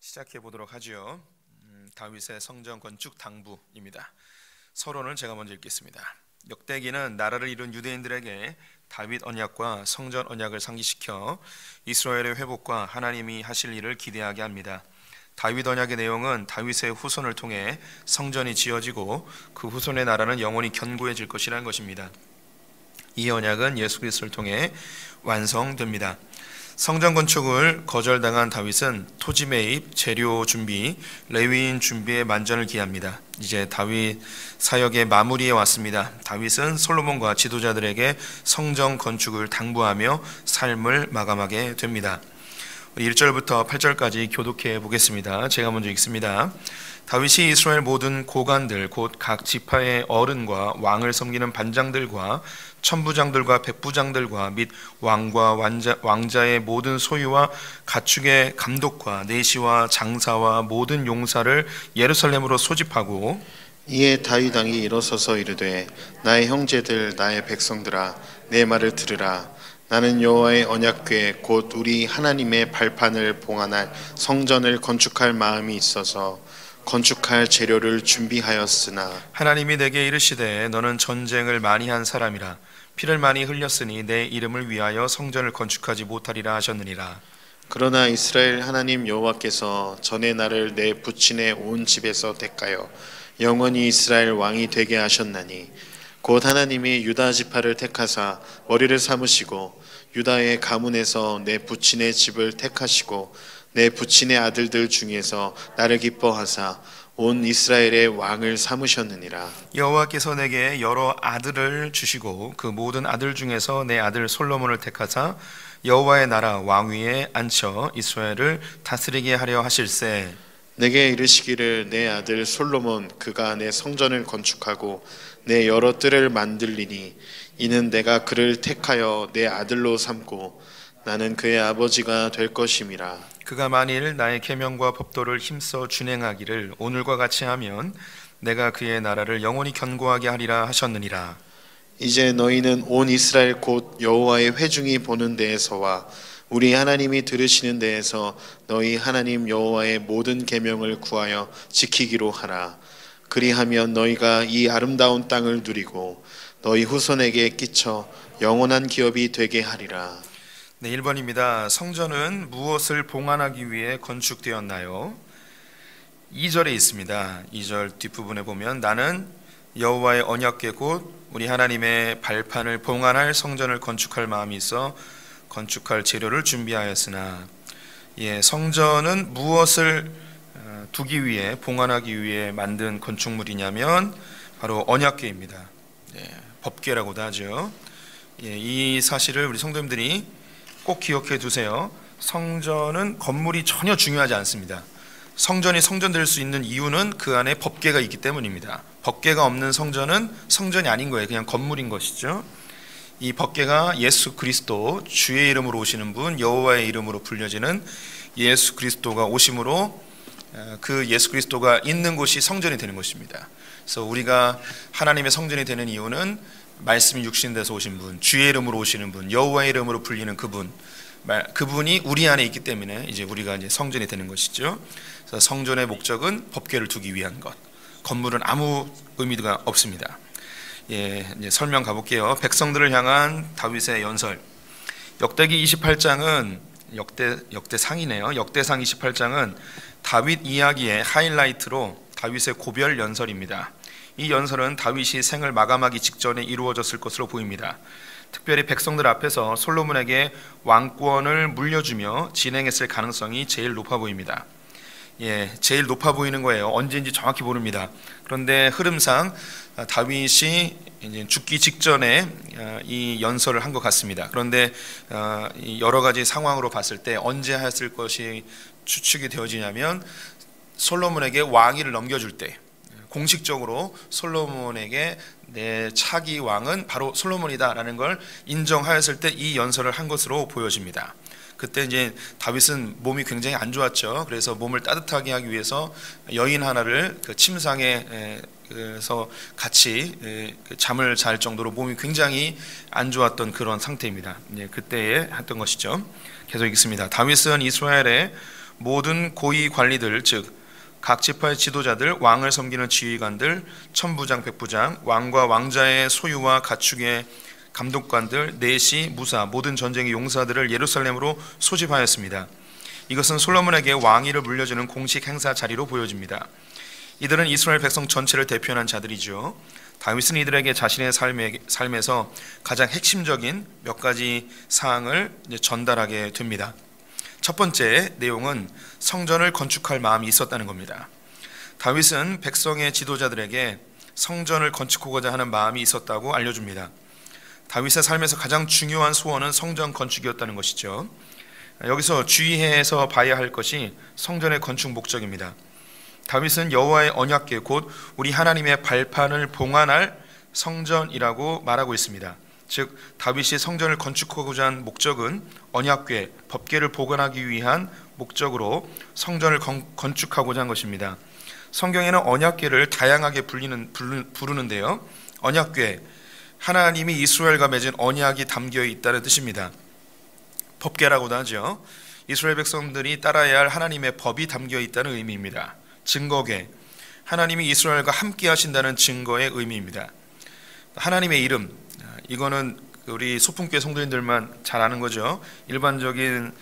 시작해 보도록 하죠. 다윗의 성전 건축 당부입니다. 서론을 제가 먼저 읽겠습니다. 역대기는 나라를 이룬 유대인들에게 다윗 언약과 성전 언약을 상기시켜 이스라엘의 회복과 하나님이 하실 일을 기대하게 합니다. 다윗 언약의 내용은 다윗의 후손을 통해 성전이 지어지고 그 후손의 나라는 영원히 견고해질 것이라는 것입니다. 이 언약은 예수 그리스도를 통해 완성됩니다. 성전 건축을 거절당한 다윗은 토지 매입, 재료 준비, 레위인 준비에 만전을 기합니다. 이제 다윗 사역의 마무리에 왔습니다. 다윗은 솔로몬과 지도자들에게 성전 건축을 당부하며 삶을 마감하게 됩니다. 1절부터 8절까지 교독해 보겠습니다. 제가 먼저 읽습니다. 다윗이 이스라엘 모든 고관들 곧 각 지파의 어른과 왕을 섬기는 반장들과 천부장들과 백부장들과 및 왕과 왕자의 모든 소유와 가축의 감독과 내시와 장사와 모든 용사를 예루살렘으로 소집하고, 이에 다윗 왕이 일어서서 이르되 나의 형제들 나의 백성들아 내 말을 들으라. 나는 여호와의 언약궤 곧 우리 하나님의 발판을 봉안할 성전을 건축할 마음이 있어서 건축할 재료를 준비하였으나 하나님이 내게 이르시되 너는 전쟁을 많이 한 사람이라 피를 많이 흘렸으니 내 이름을 위하여 성전을 건축하지 못하리라 하셨느니라. 그러나 이스라엘 하나님 여호와께서 전에 나를 내 부친의 온 집에서 택하여 영원히 이스라엘 왕이 되게 하셨나니 곧 하나님이 유다 지파를 택하사 머리를 삼으시고 유다의 가문에서 내 부친의 집을 택하시고 내 부친의 아들들 중에서 나를 기뻐하사 온 이스라엘의 왕을 삼으셨느니라. 여호와께서 내게 여러 아들을 주시고 그 모든 아들 중에서 내 아들 솔로몬을 택하사 여호와의 나라 왕위에 앉혀 이스라엘을 다스리게 하려 하실세. 내게 이르시기를 내 아들 솔로몬 그가 내 성전을 건축하고 내 여러 뜰을 만들리니 이는 내가 그를 택하여 내 아들로 삼고 나는 그의 아버지가 될 것임이라. 그가 만일 나의 계명과 법도를 힘써 준행하기를 오늘과 같이 하면 내가 그의 나라를 영원히 견고하게 하리라 하셨느니라. 이제 너희는 온 이스라엘 곧 여호와의 회중이 보는 데에서와 우리 하나님이 들으시는 데에서 너희 하나님 여호와의 모든 계명을 구하여 지키기로 하라. 그리하면 너희가 이 아름다운 땅을 누리고 너희 후손에게 끼쳐 영원한 기업이 되게 하리라. 네, 1번입니다. 성전은 무엇을 봉안하기 위해 건축되었나요? 2절에 있습니다. 2절 뒷부분에 보면 나는 여호와의 언약궤 곧 우리 하나님의 발판을 봉안할 성전을 건축할 마음이 있어 건축할 재료를 준비하였으나, 성전은 무엇을 두기 위해 봉안하기 위해 만든 건축물이냐면 바로 언약궤입니다. 법궤라고도 하죠. 이 사실을 우리 성도님들이 꼭 기억해 두세요. 성전은 건물이 전혀 중요하지 않습니다. 성전이 성전될 수 있는 이유는 그 안에 법궤가 있기 때문입니다. 법궤가 없는 성전은 성전이 아닌 거예요. 그냥 건물인 것이죠. 이 법궤가 예수 그리스도, 주의 이름으로 오시는 분, 여호와의 이름으로 불려지는 예수 그리스도가 오심으로 그 예수 그리스도가 있는 곳이 성전이 되는 것입니다. 그래서 우리가 하나님의 성전이 되는 이유는 말씀이 육신돼서 오신 분, 주의 이름으로 오시는 분, 여호와의 이름으로 불리는 그분이 우리 안에 있기 때문에 이제 우리가 이제 성전이 되는 것이죠. 그래서 성전의 목적은 법궤를 두기 위한 것. 건물은 아무 의미가 없습니다. 이제 설명 가볼게요. 백성들을 향한 다윗의 연설. 역대기 28장은 역대상이네요. 역대상 28장은 다윗 이야기의 하이라이트로 다윗의 고별 연설입니다. 이 연설은 다윗이 생을 마감하기 직전에 이루어졌을 것으로 보입니다. 특별히 백성들 앞에서 솔로몬에게 왕권을 물려주며 진행했을 가능성이 제일 높아 보입니다. 제일 높아 보이는 거예요. 언제인지 정확히 모릅니다. 그런데 흐름상 다윗이 이제 죽기 직전에 이 연설을 한 것 같습니다. 그런데 여러 가지 상황으로 봤을 때 언제 했을 것이 추측이 되어지냐면 솔로몬에게 왕위를 넘겨줄 때, 공식적으로 솔로몬에게 내 차기 왕은 바로 솔로몬이다라는 걸 인정하였을 때 이 연설을 한 것으로 보여집니다. 그때 이제 다윗은 몸이 굉장히 안 좋았죠. 그래서 몸을 따뜻하게 하기 위해서 여인 하나를 그 침상에서 같이 잠을 잘 정도로 몸이 굉장히 안 좋았던 그런 상태입니다. 그때에 했던 것이죠. 계속 읽습니다. 다윗은 이스라엘의 모든 고위 관리들, 즉 각 지파의 지도자들, 왕을 섬기는 지휘관들, 천부장, 백부장, 왕과 왕자의 소유와 가축의 감독관들, 내시, 무사, 모든 전쟁의 용사들을 예루살렘으로 소집하였습니다. 이것은 솔로몬에게 왕위를 물려주는 공식 행사 자리로 보여집니다. 이들은 이스라엘 백성 전체를 대표하는 자들이죠. 다윗은 이들에게 자신의 삶에서 가장 핵심적인 몇 가지 사항을 전달하게 됩니다. 첫 번째 내용은 성전을 건축할 마음이 있었다는 겁니다. 다윗은 백성의 지도자들에게 성전을 건축하고자 하는 마음이 있었다고 알려줍니다. 다윗의 삶에서 가장 중요한 소원은 성전 건축이었다는 것이죠. 여기서 주의해서 봐야 할 것이 성전의 건축 목적입니다. 다윗은 여호와의 언약궤 곧 우리 하나님의 발판을 봉안할 성전이라고 말하고 있습니다. 즉 다윗이 성전을 건축하고자 한 목적은 언약궤, 법궤를 보관하기 위한 목적으로 성전을 건축하고자 한 것입니다. 성경에는 언약궤를 다양하게 부르는데요. 언약궤, 하나님이 이스라엘과 맺은 언약이 담겨 있다는 뜻입니다. 법궤라고도 하죠. 이스라엘 백성들이 따라야 할 하나님의 법이 담겨 있다는 의미입니다. 증거궤, 하나님이 이스라엘과 함께 하신다는 증거의 의미입니다. 하나님의 이름, 이거는 우리 소풍교회 성도님들만 잘 아는 거죠. 일반적인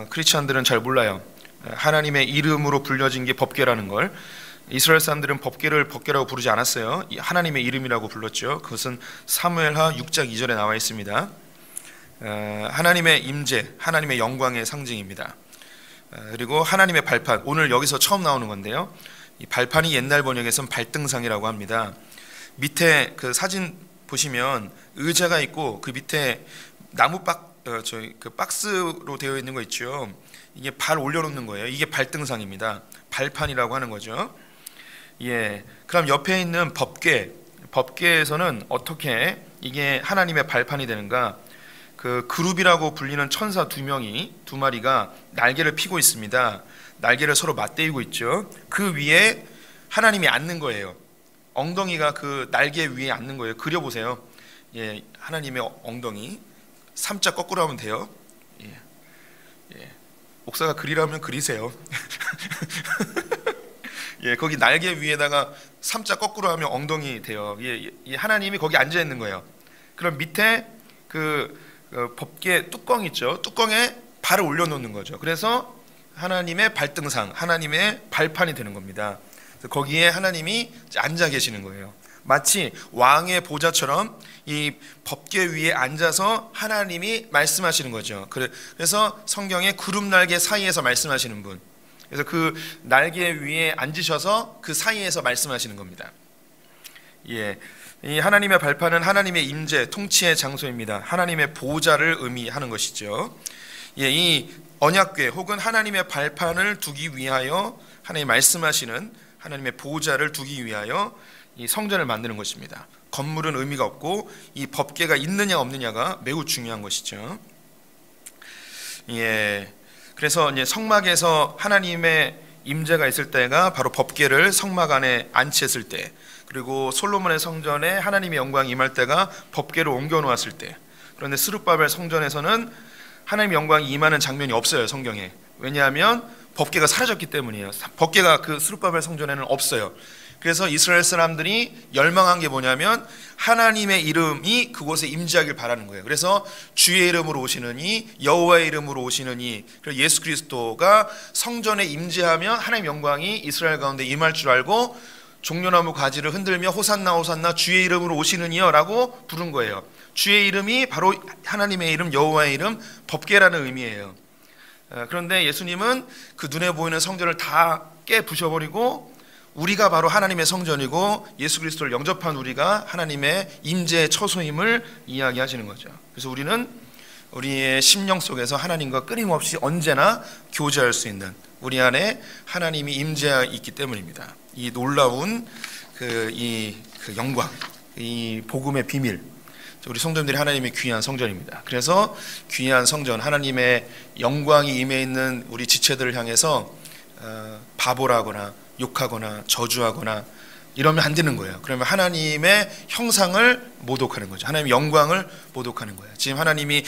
크리스찬들은 잘 몰라요. 하나님의 이름으로 불려진 게 법궤라는 걸. 이스라엘 사람들은 법궤를 법궤라고 부르지 않았어요. 하나님의 이름이라고 불렀죠. 그것은 사무엘하 6장 2절에 나와 있습니다. 하나님의 임재, 하나님의 영광의 상징입니다. 그리고 하나님의 발판, 오늘 여기서 처음 나오는 건데요. 이 발판이 옛날 번역에서는 발등상이라고 합니다. 밑에 그 사진 보시면 의자가 있고 그 밑에 나무 그 박스로 되어 있는 거 있죠. 이게 발 올려놓는 거예요. 이게 발등상입니다. 발판이라고 하는 거죠. 예. 그럼 옆에 있는 법궤에서는 어떻게 이게 하나님의 발판이 되는가? 그 그룹이라고 불리는 천사 두 마리가 날개를 펴고 있습니다. 날개를 서로 맞대고 있죠. 그 위에 하나님이 앉는 거예요. 엉덩이가 그 날개 위에 앉는 거예요. 그려보세요. 예, 하나님의 엉덩이 3자 거꾸로 하면 돼요. 예. 목사가 그리라면 그리세요. 예, 거기 날개 위에다가 3자 거꾸로 하면 엉덩이 돼요. 예, 하나님이 거기 앉아 있는 거예요. 그럼 밑에 그 법궤 뚜껑 있죠. 뚜껑에 발을 올려놓는 거죠. 그래서 하나님의 발등상, 하나님의 발판이 되는 겁니다. 거기에 하나님이 앉아 계시는 거예요. 마치 왕의 보좌처럼 이 법궤 위에 앉아서 하나님이 말씀하시는 거죠. 그래서 성경에 구름 날개 사이에서 말씀하시는 분, 그래서 그 날개 위에 앉으셔서 그 사이에서 말씀하시는 겁니다. 예, 이 하나님의 발판은 하나님의 임재, 통치의 장소입니다. 하나님의 보좌를 의미하는 것이죠. 예, 이 언약궤 혹은 하나님의 발판을 두기 위하여 하나님 말씀하시는 하나님의 보좌를 두기 위하여 이 성전을 만드는 것입니다. 건물은 의미가 없고 이 법궤가 있느냐 없느냐가 매우 중요한 것이죠. 예, 그래서 이제 성막에서 하나님의 임재가 있을 때가 바로 법궤를 성막 안에 안치했을 때, 그리고 솔로몬의 성전에 하나님의 영광이 임할 때가 법궤를 옮겨 놓았을 때. 그런데 스룹바벨 성전에서는 하나님의 영광이 임하는 장면이 없어요, 성경에. 왜냐하면 법궤가 사라졌기 때문이에요. 법궤가 그 스룹바벨 성전에는 없어요. 그래서 이스라엘 사람들이 열망한 게 뭐냐면 하나님의 이름이 그곳에 임재하길 바라는 거예요. 그래서 주의 이름으로 오시느니, 여호와의 이름으로 오시느니, 그리고 예수 그리스도가 성전에 임재하면 하나님의 영광이 이스라엘 가운데 임할 줄 알고 종려나무 가지를 흔들며 호산나 호산나 주의 이름으로 오시느니요 라고 부른 거예요. 주의 이름이 바로 하나님의 이름, 여호와의 이름, 법궤라는 의미예요. 그런데 예수님은 그 눈에 보이는 성전을 다 깨부셔버리고 우리가 바로 하나님의 성전이고 예수 그리스도를 영접한 우리가 하나님의 임재의 처소임을 이야기하시는 거죠. 그래서 우리는 우리의 심령 속에서 하나님과 끊임없이 언제나 교제할 수 있는, 우리 안에 하나님이 임재하 있기 때문입니다. 이 놀라운 그 영광, 이 복음의 비밀, 우리 성도님들이 하나님의 귀한 성전입니다. 그래서 귀한 성전, 하나님의 영광이 임해 있는 우리 지체들을 향해서 바보라거나 욕하거나 저주하거나 이러면 안 되는 거예요. 그러면 하나님의 형상을 모독하는 거죠. 하나님의 영광을 모독하는 거예요. 지금 하나님이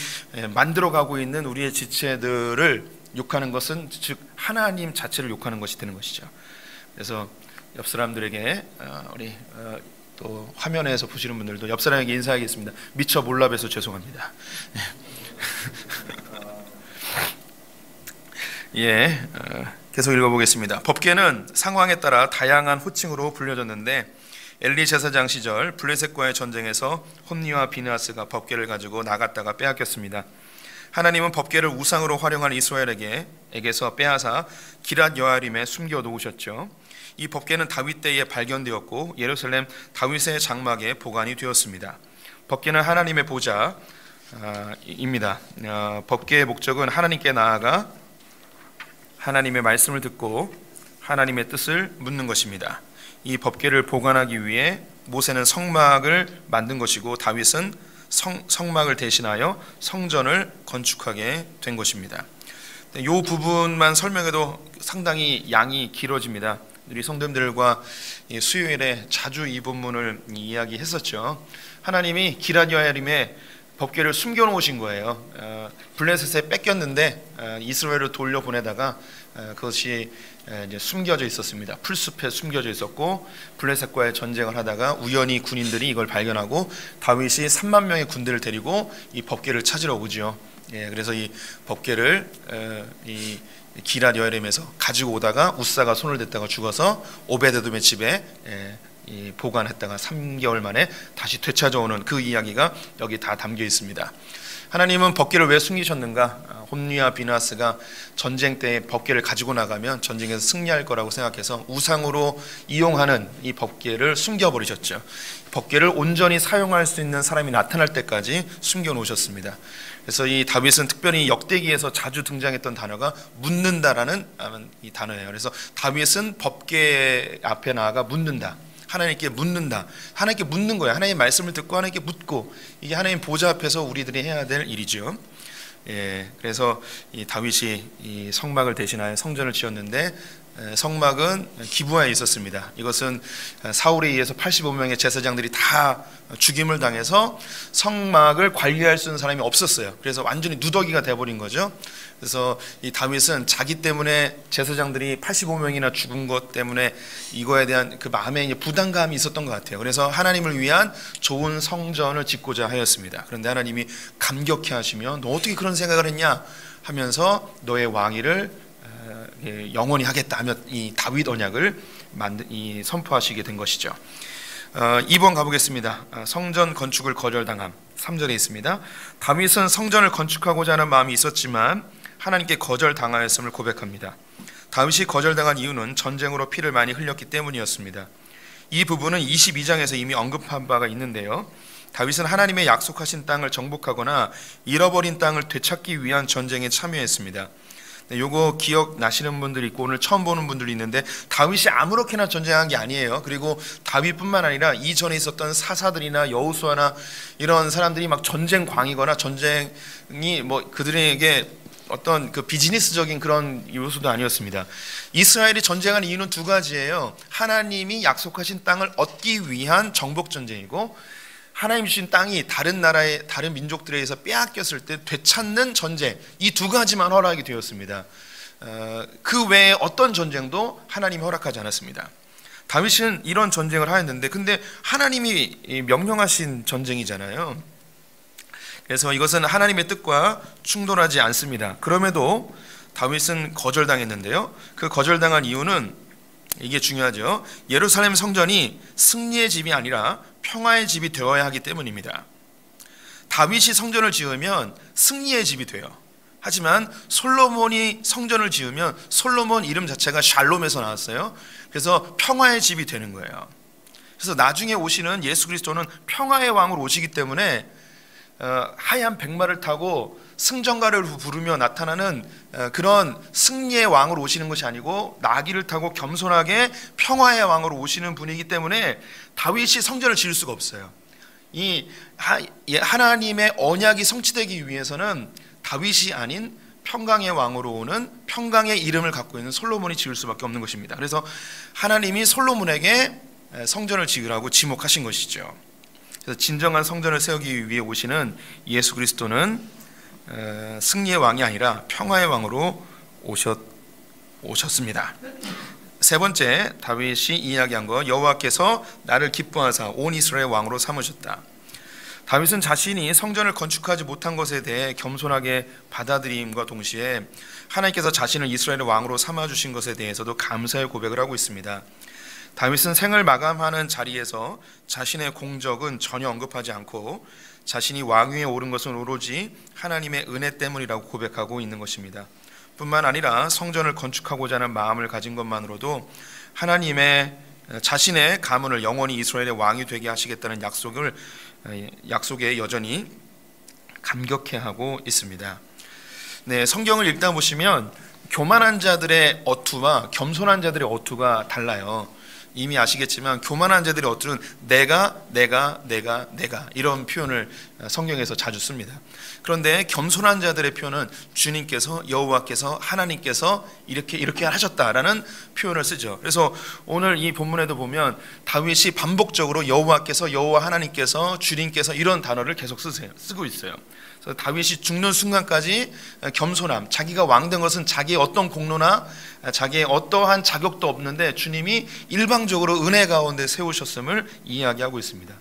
만들어가고 있는 우리의 지체들을 욕하는 것은 즉 하나님 자체를 욕하는 것이 되는 것이죠. 그래서 옆 사람들에게 우리 또 화면에서 보시는 분들도 옆 사람에게 인사하겠습니다. 미처 몰라봬서 죄송합니다. 예, 계속 읽어보겠습니다. 법궤는 상황에 따라 다양한 호칭으로 불려졌는데 엘리 제사장 시절 블레셋과의 전쟁에서 홈니와 비느하스가 법궤를 가지고 나갔다가 빼앗겼습니다. 하나님은 법궤를 우상으로 활용한 이스라엘에게서 빼앗아 기랏 여아림에 숨겨 놓으셨죠. 이 법궤는 다윗 때에 발견되었고 예루살렘 다윗의 장막에 보관이 되었습니다. 법궤는 하나님의 보좌입니다. 법궤의 목적은 하나님께 나아가 하나님의 말씀을 듣고 하나님의 뜻을 묻는 것입니다. 이 법궤를 보관하기 위해 모세는 성막을 만든 것이고 다윗은 성막을 대신하여 성전을 건축하게 된 것입니다. 이 부분만 설명해도 상당히 양이 길어집니다. 우리 성도님들과 수요일에 자주 이 본문을 이야기했었죠. 하나님이 기랏 여아림에 법궤를 숨겨놓으신 거예요. 블레셋에 뺏겼는데 이스라엘을 돌려보내다가 그것이 이제 숨겨져 있었습니다. 풀숲에 숨겨져 있었고 블레셋과의 전쟁을 하다가 우연히 군인들이 이걸 발견하고 다윗이 3만 명의 군대를 데리고 이 법궤를 찾으러 오죠. 그래서 이 법궤를 이 기랏 여아림에서 가지고 오다가 우사가 손을 댔다가 죽어서 오베데돔의 집에 보관했다가 3개월 만에 다시 되찾아오는 그 이야기가 여기 다 담겨 있습니다. 하나님은 법궤를 왜 숨기셨는가? 홈니와 비느하스가 전쟁 때 법궤를 가지고 나가면 전쟁에서 승리할 거라고 생각해서 우상으로 이용하는 이 법궤를 숨겨버리셨죠. 법궤를 온전히 사용할 수 있는 사람이 나타날 때까지 숨겨놓으셨습니다. 그래서 이 다윗은 특별히 역대기에서 자주 등장했던 단어가 묻는다라는 이 단어예요. 그래서 다윗은 법궤 앞에 나아가 묻는다. 하나님께 묻는다. 하나님께 묻는 거예요. 하나님의 말씀을 듣고 하나님께 묻고, 이게 하나님 보좌 앞에서 우리들이 해야 될 일이죠. 그래서 이 다윗이 이 성막을 대신하여 성전을 지었는데 성막은 기브아에 있었습니다. 이것은 사울에 의해서 85명의 제사장들이 다 죽임을 당해서 성막을 관리할 수 있는 사람이 없었어요. 그래서 완전히 누더기가 돼버린 거죠. 그래서 이 다윗은 자기 때문에 제사장들이 85명이나 죽은 것 때문에 이거에 대한 그 마음에 이제 부담감이 있었던 것 같아요. 그래서 하나님을 위한 좋은 성전을 짓고자 하였습니다. 그런데 하나님이 감격해 하시며 너 어떻게 그런 생각을 했냐 하면서 너의 왕위를 영원히 하겠다 하며 이 다윗 언약을 선포하시게 된 것이죠. 2번 가보겠습니다. 성전 건축을 거절당함. 3절에 있습니다. 다윗은 성전을 건축하고자 하는 마음이 있었지만 하나님께 거절당하였음을 고백합니다. 다윗이 거절당한 이유는 전쟁으로 피를 많이 흘렸기 때문이었습니다. 이 부분은 22장에서 이미 언급한 바가 있는데요. 다윗은 하나님의 약속하신 땅을 정복하거나 잃어버린 땅을 되찾기 위한 전쟁에 참여했습니다. 요거 기억나시는 분들이 있고 오늘 처음 보는 분들이 있는데 다윗이 아무렇게나 전쟁한 게 아니에요. 그리고 다윗뿐만 아니라 이전에 있었던 사사들이나 여호수아나 이런 사람들이 막 전쟁광이거나 전쟁이 뭐 그들에게 어떤 그 비즈니스적인 그런 요소도 아니었습니다. 이스라엘이 전쟁한 이유는 두 가지예요. 하나님이 약속하신 땅을 얻기 위한 정복 전쟁이고 하나님 주신 땅이 다른 나라의 다른 민족들에 의해서 빼앗겼을 때 되찾는 전쟁, 이 두 가지만 허락이 되었습니다. 그 외에 어떤 전쟁도 하나님이 허락하지 않았습니다. 다윗은 이런 전쟁을 하였는데 근데 하나님이 명령하신 전쟁이잖아요. 그래서 이것은 하나님의 뜻과 충돌하지 않습니다. 그럼에도 다윗은 거절당했는데요. 그 거절당한 이유는 이게 중요하죠. 예루살렘 성전이 승리의 집이 아니라 평화의 집이 되어야 하기 때문입니다. 다윗이 성전을 지으면 승리의 집이 돼요. 하지만 솔로몬이 성전을 지으면 솔로몬 이름 자체가 샬롬에서 나왔어요. 그래서 평화의 집이 되는 거예요. 그래서 나중에 오시는 예수 그리스도는 평화의 왕으로 오시기 때문에 하얀 백마를 타고 승전가를 부르며 나타나는 그런 승리의 왕으로 오시는 것이 아니고 나귀를 타고 겸손하게 평화의 왕으로 오시는 분이기 때문에 다윗이 성전을 지을 수가 없어요. 이 하나님의 언약이 성취되기 위해서는 다윗이 아닌 평강의 왕으로 오는 평강의 이름을 갖고 있는 솔로몬이 지을 수밖에 없는 것입니다. 그래서 하나님이 솔로몬에게 성전을 지으라고 지목하신 것이죠. 그래서 진정한 성전을 세우기 위해 오시는 예수 그리스도는 승리의 왕이 아니라 평화의 왕으로 오셨습니다. 세 번째, 다윗이 이야기한 거, 여호와께서 나를 기뻐하사 온 이스라엘 왕으로 삼으셨다. 다윗은 자신이 성전을 건축하지 못한 것에 대해 겸손하게 받아들임과 동시에 하나님께서 자신을 이스라엘의 왕으로 삼아주신 것에 대해서도 감사의 고백을 하고 있습니다. 다윗은 생을 마감하는 자리에서 자신의 공적은 전혀 언급하지 않고 자신이 왕위에 오른 것은 오로지 하나님의 은혜 때문이라고 고백하고 있는 것입니다. 뿐만 아니라 성전을 건축하고자 하는 마음을 가진 것만으로도 하나님의 자신의 가문을 영원히 이스라엘의 왕이 되게 하시겠다는 약속에 여전히 감격해하고 있습니다. 네, 성경을 읽다 보시면 교만한 자들의 어투와 겸손한 자들의 어투가 달라요. 이미 아시겠지만 교만한 자들의 어투는 내가 이런 표현을 성경에서 자주 씁니다. 그런데 겸손한 자들의 표현은 주님께서, 여호와께서, 하나님께서 이렇게 하셨다라는 표현을 쓰죠. 그래서 오늘 이 본문에도 보면 다윗이 반복적으로 여호와께서, 여호와 하나님께서, 주님께서 이런 단어를 계속 쓰고 있어요. 그래서 다윗이 죽는 순간까지 겸손함, 자기가 왕된 것은 자기의 어떤 공로나 자기의 어떠한 자격도 없는데 주님이 일방적으로 은혜 가운데 세우셨음을 이야기하고 있습니다.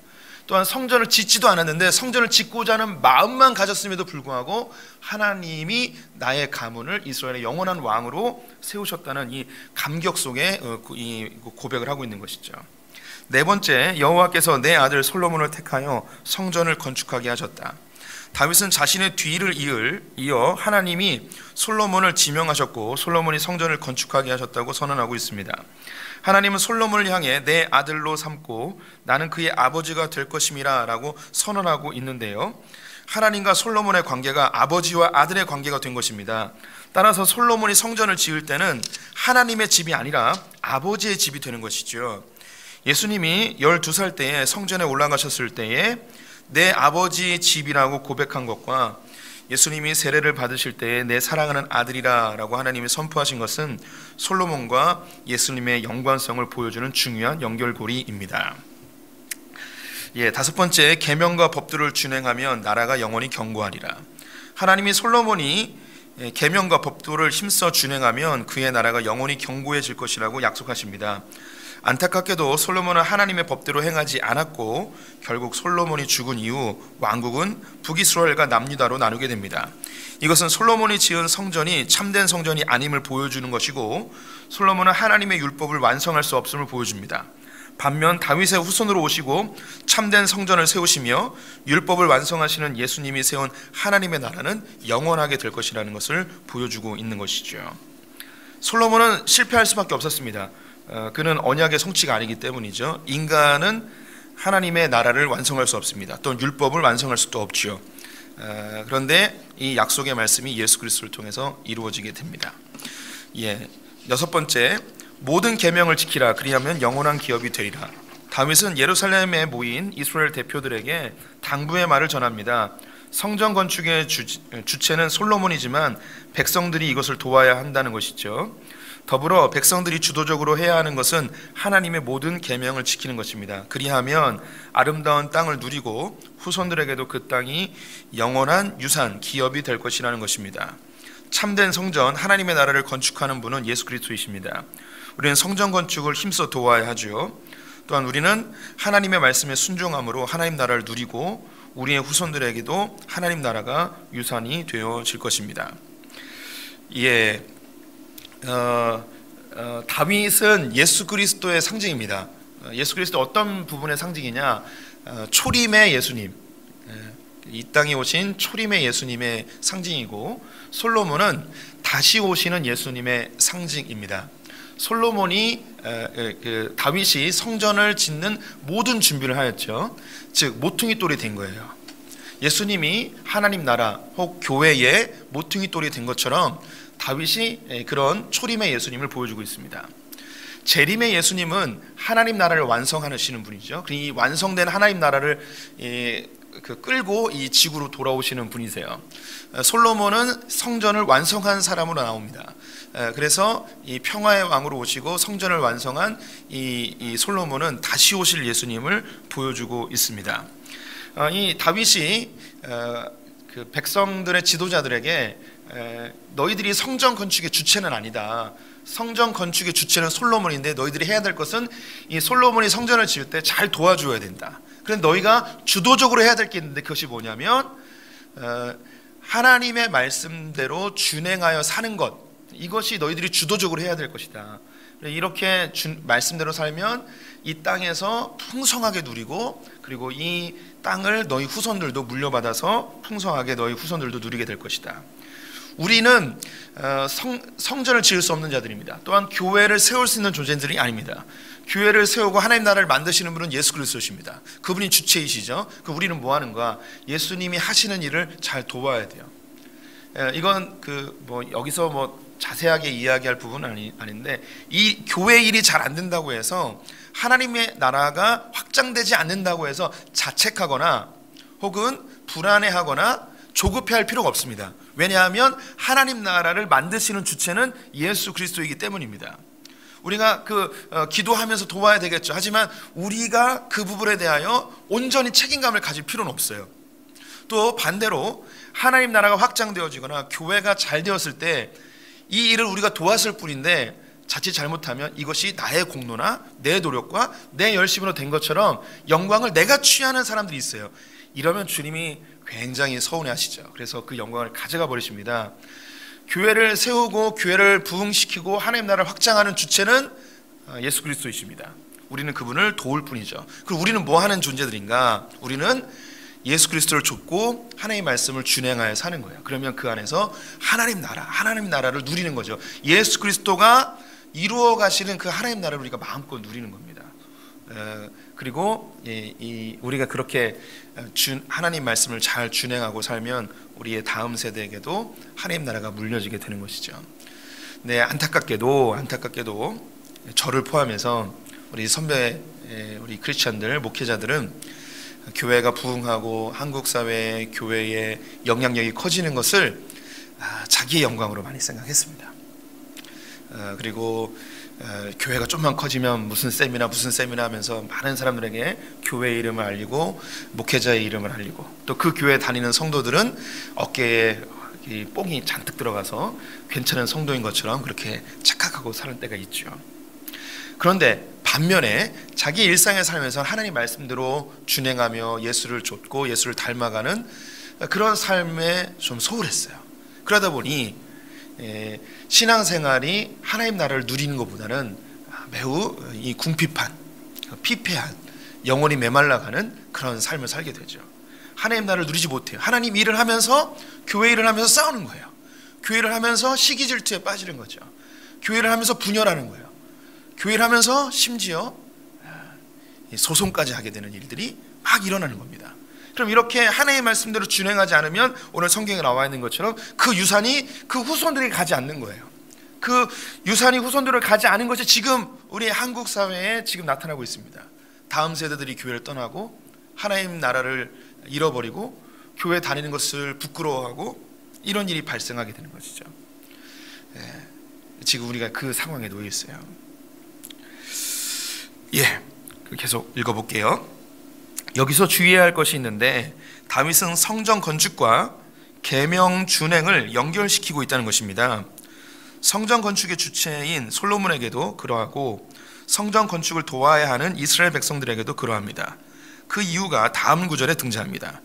또한 성전을 짓지도 않았는데 성전을 짓고자 하는 마음만 가졌음에도 불구하고 하나님이 나의 가문을 이스라엘의 영원한 왕으로 세우셨다는 이 감격 속에 이 고백을 하고 있는 것이죠. 네 번째, 여호와께서 내 아들 솔로몬을 택하여 성전을 건축하게 하셨다. 다윗은 자신의 뒤를 이어 하나님이 솔로몬을 지명하셨고 솔로몬이 성전을 건축하게 하셨다고 선언하고 있습니다. 하나님은 솔로몬을 향해 내 아들로 삼고 나는 그의 아버지가 될 것임이라 라고 선언하고 있는데요, 하나님과 솔로몬의 관계가 아버지와 아들의 관계가 된 것입니다. 따라서 솔로몬이 성전을 지을 때는 하나님의 집이 아니라 아버지의 집이 되는 것이죠. 예수님이 12살 때에 성전에 올라가셨을 때에 내 아버지 집이라고 고백한 것과 예수님이 세례를 받으실 때에 내 사랑하는 아들이라 라고 하나님이 선포하신 것은 솔로몬과 예수님의 연관성을 보여주는 중요한 연결고리입니다. 다섯 번째, 계명과 법도를 준행하면 나라가 영원히 견고하리라. 하나님이 솔로몬이 계명과 법도를 힘써 준행하면 그의 나라가 영원히 견고해질 것이라고 약속하십니다. 안타깝게도 솔로몬은 하나님의 법대로 행하지 않았고 결국 솔로몬이 죽은 이후 왕국은 북이스라엘과 남유다로 나누게 됩니다. 이것은 솔로몬이 지은 성전이 참된 성전이 아님을 보여주는 것이고 솔로몬은 하나님의 율법을 완성할 수 없음을 보여줍니다. 반면 다윗의 후손으로 오시고 참된 성전을 세우시며 율법을 완성하시는 예수님이 세운 하나님의 나라는 영원하게 될 것이라는 것을 보여주고 있는 것이죠. 솔로몬은 실패할 수밖에 없었습니다. 그는 언약의 성취가 아니기 때문이죠. 인간은 하나님의 나라를 완성할 수 없습니다. 또 율법을 완성할 수도 없죠. 그런데 이 약속의 말씀이 예수 그리스도를 통해서 이루어지게 됩니다. 여섯 번째, 모든 계명을 지키라 그리하면 영원한 기업이 되리라. 다윗은 예루살렘에 모인 이스라엘 대표들에게 당부의 말을 전합니다. 성전 건축의 주체는 솔로몬이지만 백성들이 이것을 도와야 한다는 것이죠. 더불어 백성들이 주도적으로 해야 하는 것은 하나님의 모든 계명을 지키는 것입니다. 그리하면 아름다운 땅을 누리고 후손들에게도 그 땅이 영원한 유산, 기업이 될 것이라는 것입니다. 참된 성전, 하나님의 나라를 건축하는 분은 예수 그리스도이십니다. 우리는 성전 건축을 힘써 도와야 하죠. 또한 우리는 하나님의 말씀에 순종함으로 하나님 나라를 누리고 우리의 후손들에게도 하나님 나라가 유산이 되어질 것입니다. 다윗은 예수 그리스도의 상징입니다. 예수 그리스도 어떤 부분의 상징이냐? 초림의 예수님, 이 땅에 오신 초림의 예수님의 상징이고 솔로몬은 다시 오시는 예수님의 상징입니다. 솔로몬이 다윗이 성전을 짓는 모든 준비를 하였죠. 즉 모퉁이 돌이 된 거예요. 예수님이 하나님 나라 혹 교회의 모퉁이 돌이 된 것처럼 다윗이 그런 초림의 예수님을 보여주고 있습니다. 재림의 예수님은 하나님 나라를 완성하시는 분이죠. 이 완성된 하나님 나라를 끌고 이 지구로 돌아오시는 분이세요. 솔로몬은 성전을 완성한 사람으로 나옵니다. 그래서 이 평화의 왕으로 오시고 성전을 완성한 이 솔로몬은 다시 오실 예수님을 보여주고 있습니다. 이 다윗이 그 백성들의 지도자들에게 너희들이 성전 건축의 주체는 아니다. 성전 건축의 주체는 솔로몬인데 너희들이 해야 될 것은 이 솔로몬이 성전을 지을 때 잘 도와줘야 된다. 그런데 너희가 주도적으로 해야 될 게 있는데 그것이 뭐냐면 하나님의 말씀대로 준행하여 사는 것, 이것이 너희들이 주도적으로 해야 될 것이다. 이렇게 말씀대로 살면 이 땅에서 풍성하게 누리고, 그리고 이 땅을 너희 후손들도 물려받아서 풍성하게 너희 후손들도 누리게 될 것이다. 우리는 성전을 지을 수 없는 자들입니다. 또한 교회를 세울 수 있는 존재들이 아닙니다. 교회를 세우고 하나님 나라를 만드시는 분은 예수 그리스도십니다. 그분이 주체이시죠. 우리는 뭐 하는가? 예수님이 하시는 일을 잘 도와야 돼요. 이건 여기서 자세하게 이야기할 부분은 아닌데, 이 교회 일이 잘 안 된다고 해서 하나님의 나라가 확장되지 않는다고 해서 자책하거나 혹은 불안해하거나 조급해할 필요가 없습니다. 왜냐하면 하나님 나라를 만드시는 주체는 예수 그리스도이기 때문입니다. 우리가 기도하면서 도와야 되겠죠. 하지만 우리가 그 부분에 대하여 온전히 책임감을 가질 필요는 없어요. 또 반대로 하나님 나라가 확장되어지거나 교회가 잘 되었을 때 이 일을 우리가 도왔을 뿐인데 자칫 잘못하면 이것이 나의 공로나 내 노력과 내 열심으로 된 것처럼 영광을 내가 취하는 사람들이 있어요. 이러면 주님이 굉장히 서운해하시죠. 그래서 그 영광을 가져가 버리십니다. 교회를 세우고 교회를 부흥시키고 하나님 나라를 확장하는 주체는 예수 그리스도이십니다. 우리는 그분을 도울 뿐이죠. 그리고 우리는 뭐 하는 존재들인가? 우리는 예수 그리스도를 좇고 하나님의 말씀을 준행하여 사는 거예요. 그러면 그 안에서 하나님 나라를 누리는 거죠. 예수 그리스도가 이루어 가시는 그 하나님 나라를 우리가 마음껏 누리는 겁니다. 그리고 우리가 그렇게 하나님 말씀을 잘 준행하고 살면 우리의 다음 세대에게도 하나님 나라가 물려지게 되는 것이죠. 네, 안타깝게도 저를 포함해서 우리 선배, 우리 크리스찬들, 목회자들은 교회가 부흥하고 한국 사회의 교회의 영향력이 커지는 것을 자기의 영광으로 많이 생각했습니다. 그리고 교회가 좀만 커지면 무슨 셈이나 하면서 많은 사람들에게 교회의 이름을 알리고 목회자의 이름을 알리고, 또 그 교회에 다니는 성도들은 어깨에 뽕이 잔뜩 들어가서 괜찮은 성도인 것처럼 그렇게 착각하고 사는 때가 있죠. 그런데 반면에 자기 일상의 삶에서 하나님 말씀대로 준행하며 예수를 좇고 예수를 닮아가는 그런 삶에 좀 소홀했어요. 그러다 보니 신앙생활이 하나님 나라를 누리는 것보다는 매우 이 궁핍한, 피폐한, 영혼이 메말라가는 그런 삶을 살게 되죠. 하나님 나라를 누리지 못해요. 하나님 일을 하면서, 교회 일을 하면서 싸우는 거예요. 교회를 하면서 시기 질투에 빠지는 거죠. 교회를 하면서 분열하는 거예요. 교회를 하면서 심지어 소송까지 하게 되는 일들이 막 일어나는 겁니다. 그럼 이렇게 하나님의 말씀대로 준행하지 않으면 오늘 성경에 나와 있는 것처럼 그 유산이 그 후손들에게 가지 않는 거예요. 그 유산이 후손들을 가지 않은 것이 지금 우리 한국 사회에 지금 나타나고 있습니다. 다음 세대들이 교회를 떠나고 하나님 나라를 잃어버리고 교회 다니는 것을 부끄러워하고 이런 일이 발생하게 되는 것이죠. 지금 우리가 그 상황에 놓여 있어요. 계속 읽어볼게요. 여기서 주의해야 할 것이 있는데, 다윗은 성전 건축과 계명 준행을 연결시키고 있다는 것입니다. 성전 건축의 주체인 솔로몬에게도 그러하고 성전 건축을 도와야 하는 이스라엘 백성들에게도 그러합니다. 그 이유가 다음 구절에 등장합니다.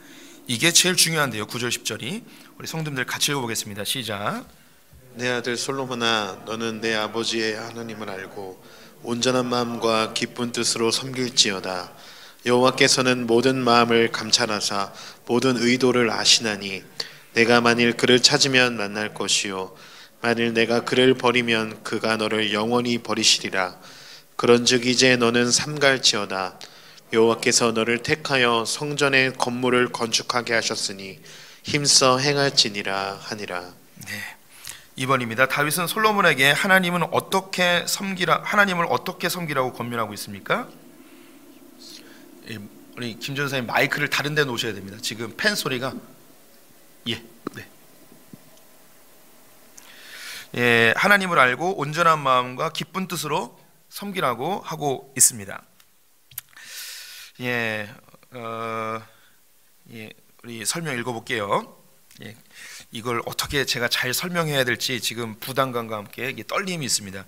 이게 제일 중요한데요. 9절 10절이 우리 성도님들 같이 읽어보겠습니다. 시작. 내 아들 솔로몬아, 너는 내 아버지의 하나님을 알고 온전한 마음과 기쁜 뜻으로 섬길지어다. 여호와께서는 모든 마음을 감찰하사 모든 의도를 아시나니 내가 만일 그를 찾으면 만날 것이요 만일 내가 그를 버리면 그가 너를 영원히 버리시리라. 그런즉 이제 너는 삼갈지어다. 여호와께서 너를 택하여 성전의 건물을 건축하게 하셨으니 힘써 행할지니라 하니라. 네. 2번입니다. 다윗은 솔로몬에게 하나님을 어떻게 섬기라고 권면하고 있습니까? 우리 김 전사님 마이크를 다른 데 놓으셔야 됩니다. 지금 펜 소리가 하나님을 알고 온전한 마음과 기쁜 뜻으로 섬기라고 하고 있습니다. 우리 설명 읽어볼게요. 이걸 어떻게 제가 잘 설명해야 될지 지금 부담감과 함께 떨림이 있습니다.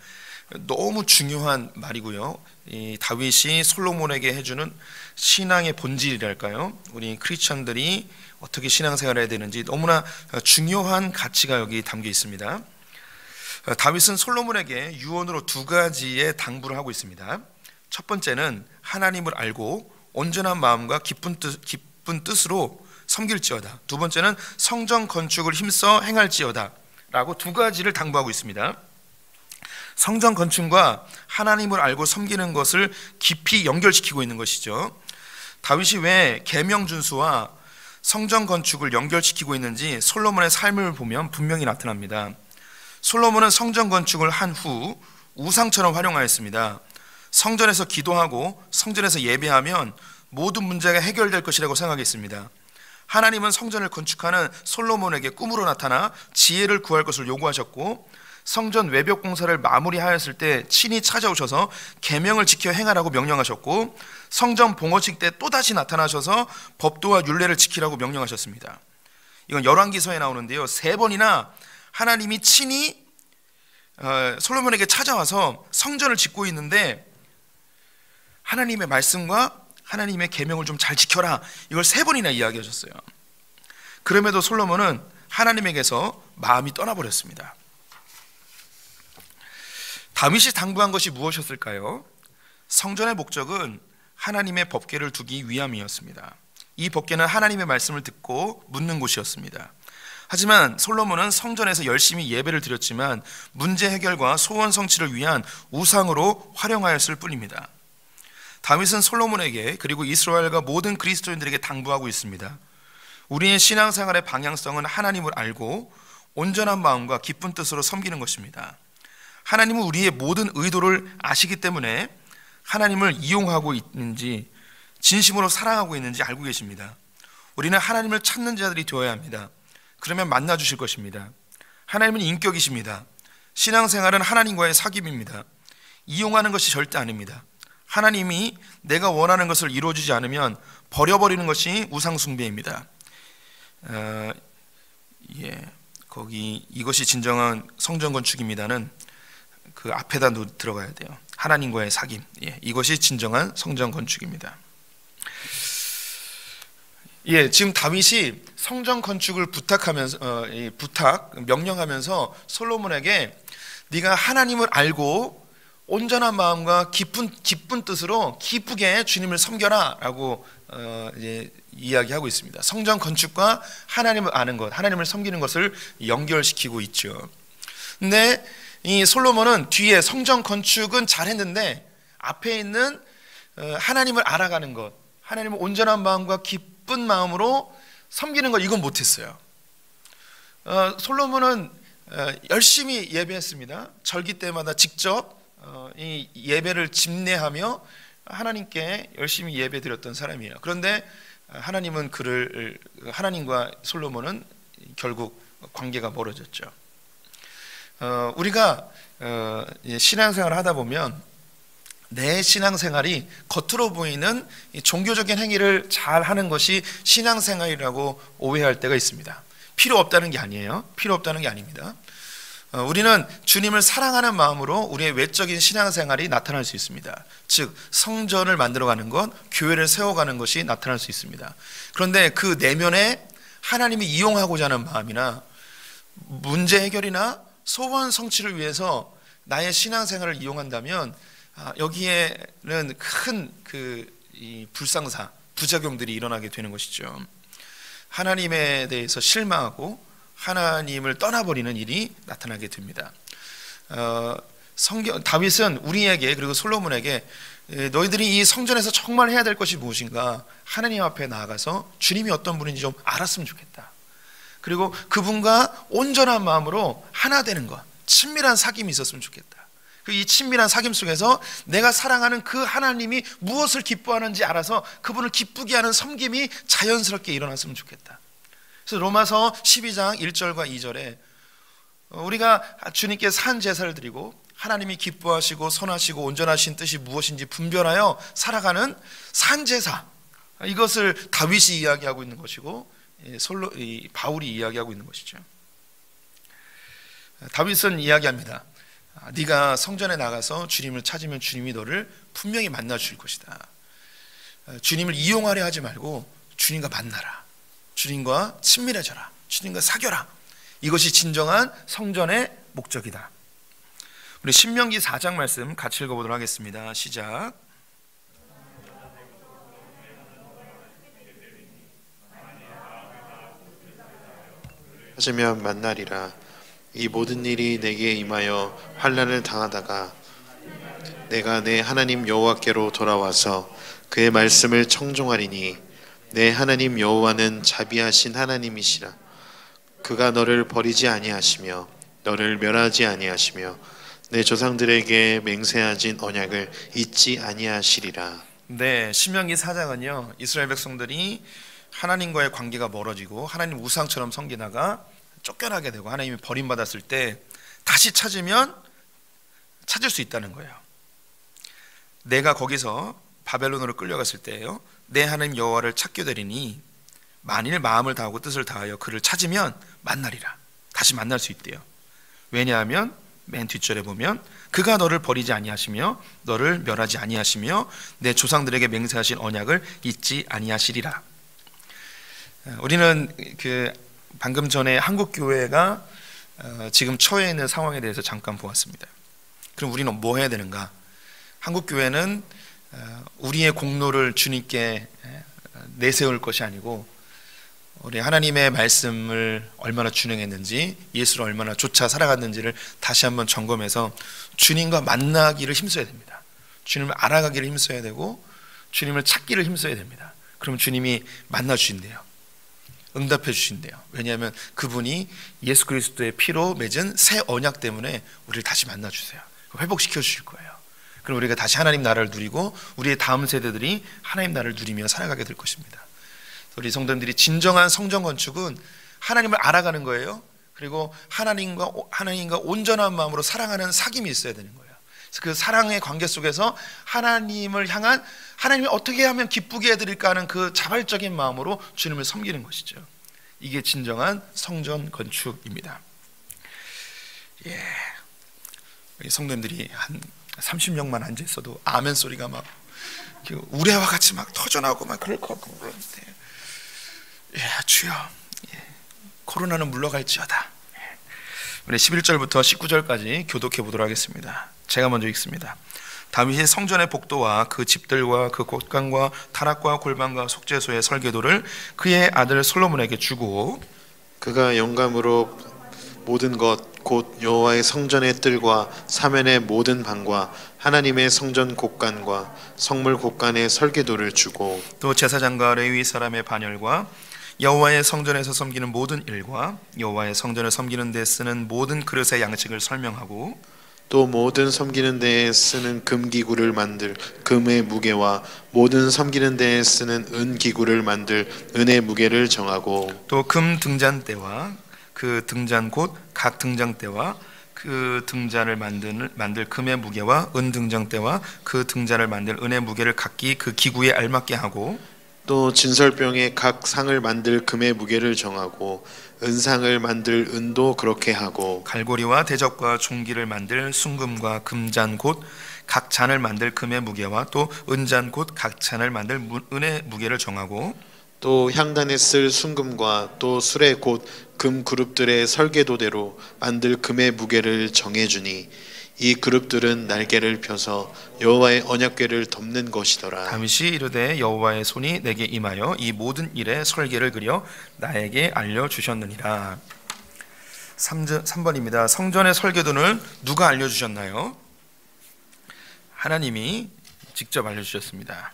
너무 중요한 말이고요. 이 다윗이 솔로몬에게 해주는 신앙의 본질이랄까요? 우리 크리스천들이 어떻게 신앙생활을 해야 되는지 너무나 중요한 가치가 여기 담겨 있습니다. 다윗은 솔로몬에게 유언으로 두 가지의 당부를 하고 있습니다. 첫 번째는 하나님을 알고 온전한 마음과 기쁜 뜻으로 섬길지어다. 두 번째는 성전 건축을 힘써 행할지어다 라고 두 가지를 당부하고 있습니다. 성전 건축과 하나님을 알고 섬기는 것을 깊이 연결시키고 있는 것이죠. 다윗이 왜 계명 준수와 성전 건축을 연결시키고 있는지 솔로몬의 삶을 보면 분명히 나타납니다. 솔로몬은 성전 건축을 한 후 우상처럼 활용하였습니다. 성전에서 기도하고 성전에서 예배하면 모든 문제가 해결될 것이라고 생각했습니다. 하나님은 성전을 건축하는 솔로몬에게 꿈으로 나타나 지혜를 구할 것을 요구하셨고, 성전 외벽 공사를 마무리하였을 때 친히 찾아오셔서 계명을 지켜 행하라고 명령하셨고, 성전 봉헌식 때 또다시 나타나셔서 법도와 율례를 지키라고 명령하셨습니다. 이건 열왕기서에 나오는데요, 3번이나 하나님이 친히 솔로몬에게 찾아와서 성전을 짓고 있는데 하나님의 말씀과 하나님의 계명을 좀 잘 지켜라, 이걸 3번이나 이야기하셨어요. 그럼에도 솔로몬은 하나님에게서 마음이 떠나버렸습니다. 다윗이 당부한 것이 무엇이었을까요? 성전의 목적은 하나님의 법궤를 두기 위함이었습니다. 이 법궤는 하나님의 말씀을 듣고 묻는 곳이었습니다. 하지만 솔로몬은 성전에서 열심히 예배를 드렸지만 문제 해결과 소원 성취를 위한 우상으로 활용하였을 뿐입니다. 다윗은 솔로몬에게 그리고 이스라엘과 모든 그리스도인들에게 당부하고 있습니다. 우리의 신앙생활의 방향성은 하나님을 알고 온전한 마음과 기쁜 뜻으로 섬기는 것입니다. 하나님은 우리의 모든 의도를 아시기 때문에 하나님을 이용하고 있는지 진심으로 사랑하고 있는지 알고 계십니다. 우리는 하나님을 찾는 자들이 되어야 합니다. 그러면 만나주실 것입니다. 하나님은 인격이십니다. 신앙생활은 하나님과의 사귐입니다. 이용하는 것이 절대 아닙니다. 하나님이 내가 원하는 것을 이루어주지 않으면 버려버리는 것이 우상숭배입니다. 거기 이것이 진정한 성전 건축입니다는 그 앞에다 들어가야 돼요. 하나님과의 사귐. 이것이 진정한 성전 건축입니다. 지금 다윗이 성전 건축을 명령하면서 솔로몬에게 네가 하나님을 알고 온전한 마음과 기쁜 뜻으로 기쁘게 주님을 섬겨라 라고 이야기하고 있습니다. 성전 건축과 하나님을 아는 것, 하나님을 섬기는 것을 연결시키고 있죠. 근데 이 솔로몬은 뒤에 성전 건축은 잘했는데 앞에 있는 하나님을 알아가는 것, 하나님을 온전한 마음과 기쁜 마음으로 섬기는 것, 이건 못했어요. 솔로몬은 열심히 예배했습니다. 절기 때마다 직접 이 예배를 집례하며 하나님께 열심히 예배드렸던 사람이에요. 그런데 하나님과 솔로몬은 결국 관계가 멀어졌죠. 우리가 신앙생활을 하다 보면 내 신앙생활이 겉으로 보이는 종교적인 행위를 잘 하는 것이 신앙생활이라고 오해할 때가 있습니다. 필요 없다는 게 아니에요. 필요 없다는 게 아닙니다. 우리는 주님을 사랑하는 마음으로 우리의 외적인 신앙생활이 나타날 수 있습니다. 즉 성전을 만들어가는 것, 교회를 세워가는 것이 나타날 수 있습니다. 그런데 그 내면에 하나님이 이용하고자 하는 마음이나 문제 해결이나 소원 성취를 위해서 나의 신앙생활을 이용한다면 여기에는 큰 불상사, 부작용들이 일어나게 되는 것이죠. 하나님에 대해서 실망하고 하나님을 떠나버리는 일이 나타나게 됩니다. 다윗은 우리에게, 그리고 솔로몬에게 너희들이 이 성전에서 정말 해야 될 것이 무엇인가, 하나님 앞에 나아가서 주님이 어떤 분인지 좀 알았으면 좋겠다. 그리고 그분과 온전한 마음으로 하나 되는 것, 친밀한 사귐이 있었으면 좋겠다. 이 친밀한 사귐 속에서 내가 사랑하는 그 하나님이 무엇을 기뻐하는지 알아서 그분을 기쁘게 하는 섬김이 자연스럽게 일어났으면 좋겠다. 그래서 로마서 12장 1절과 2절에 우리가 주님께 산 제사를 드리고 하나님이 기뻐하시고 선하시고 온전하신 뜻이 무엇인지 분별하여 살아가는 산 제사, 이것을 다윗이 이야기하고 있는 것이고, 바울이 이야기하고 있는 것이죠. 다윗은 이야기합니다. 네가 성전에 나가서 주님을 찾으면 주님이 너를 분명히 만나 주실 것이다. 주님을 이용하려 하지 말고 주님과 만나라. 주님과 친밀해져라. 주님과 사귀어라. 이것이 진정한 성전의 목적이다. 우리 신명기 4장 말씀 같이 읽어보도록 하겠습니다. 시작. 찾으면 만나리라. 이 모든 일이 내게 임하여 환난을 당하다가 내가 내 하나님 여호와께로 돌아와서 그의 말씀을 청종하리니 내 하나님 여호와는 자비하신 하나님이시라. 그가 너를 버리지 아니하시며 너를 멸하지 아니하시며 내 조상들에게 맹세하신 언약을 잊지 아니하시리라. 네, 신명기 4장은요 이스라엘 백성들이 하나님과의 관계가 멀어지고 하나님 우상처럼 섬기다가 쫓겨나게 되고 하나님이 버림받았을 때 다시 찾으면 찾을 수 있다는 거예요. 내가 거기서 바벨론으로 끌려갔을 때예요. 내 하나님 여호와를 찾게 되리니 만일 마음을 다하고 뜻을 다하여 그를 찾으면 만나리라. 다시 만날 수 있대요. 왜냐하면 맨 뒷절에 보면 그가 너를 버리지 아니하시며 너를 멸하지 아니하시며 내 조상들에게 맹세하신 언약을 잊지 아니하시리라. 우리는 방금 전에 한국 교회가 지금 처해 있는 상황에 대해서 잠깐 보았습니다. 그럼 우리는 뭐 해야 되는가? 한국 교회는 우리의 공로를 주님께 내세울 것이 아니고 우리 하나님의 말씀을 얼마나 준행했는지, 예수를 얼마나 쫓아 살아갔는지를 다시 한번 점검해서 주님과 만나기를 힘써야 됩니다. 주님을 알아가기를 힘써야 되고 주님을 찾기를 힘써야 됩니다. 그러면 주님이 만나 주신대요. 응답해 주신대요. 왜냐하면 그분이 예수 그리스도의 피로 맺은 새 언약 때문에 우리를 다시 만나 주세요. 회복시켜 주실 거예요. 그럼 우리가 다시 하나님 나라를 누리고 우리의 다음 세대들이 하나님 나라를 누리며 살아가게 될 것입니다. 우리 성도님들이 진정한 성전 건축은 하나님을 알아가는 거예요. 그리고 하나님과 온전한 마음으로 사랑하는 사귐이 있어야 되는 거예요. 그래서 그 사랑의 관계 속에서 하나님을 향한 하나님이 어떻게 하면 기쁘게 해드릴까 하는 그 자발적인 마음으로 주님을 섬기는 것이죠. 이게 진정한 성전 건축입니다. 여기 성도님들이 한 30명만 앉아 있어도 아멘 소리가 막 우레와 같이 막 터져나오고 막 그럴 것 같고, 주여, 코로나는 물러갈지어다. 우리 11절부터 19절까지 교독해 보도록 하겠습니다. 제가 먼저 읽습니다. 다윗이 성전의 복도와 그 집들과 그 곳간과 타락과 골방과 속죄소의 설계도를 그의 아들 솔로몬에게 주고 그가 영감으로 모든 것 곧 여호와의 성전의 뜰과 사면의 모든 방과 하나님의 성전 곳간과 성물 곳간의 설계도를 주고 또 제사장과 레위 사람의 반열과 여호와의 성전에서 섬기는 모든 일과 여호와의 성전을 섬기는 데 쓰는 모든 그릇의 양식을 설명하고 또 모든 섬기는 데에 쓰는 금기구를 만들 금의 무게와 모든 섬기는 데에 쓰는 은기구를 만들 은의 무게를 정하고 또 금 등잔대와 그 등잔 곧 각 등잔대와 그 등잔을 만들 금의 무게와 은 등잔대와 그 등잔을 만들 은의 무게를 각기 그 기구에 알맞게 하고 또 진설병에 각 상을 만들 금의 무게를 정하고 은상을 만들 은도 그렇게 하고 갈고리와 대접과 종기를 만들 순금과 금잔 곧 각 잔을 만들 금의 무게와 또 은잔 곧 각 잔을 만들 은의 무게를 정하고 또 향단에 쓸 순금과 또 수레 곧 금 그룹들의 설계도대로 만들 금의 무게를 정해주니 이 그룹들은 날개를 펴서 여호와의 언약궤를 덮는 것이더라. 다윗이 이르되 여호와의 손이 내게 임하여 이 모든 일에 설계를 그려 나에게 알려주셨느니라. 3번입니다. 성전의 설계도는 누가 알려주셨나요? 하나님이 직접 알려주셨습니다.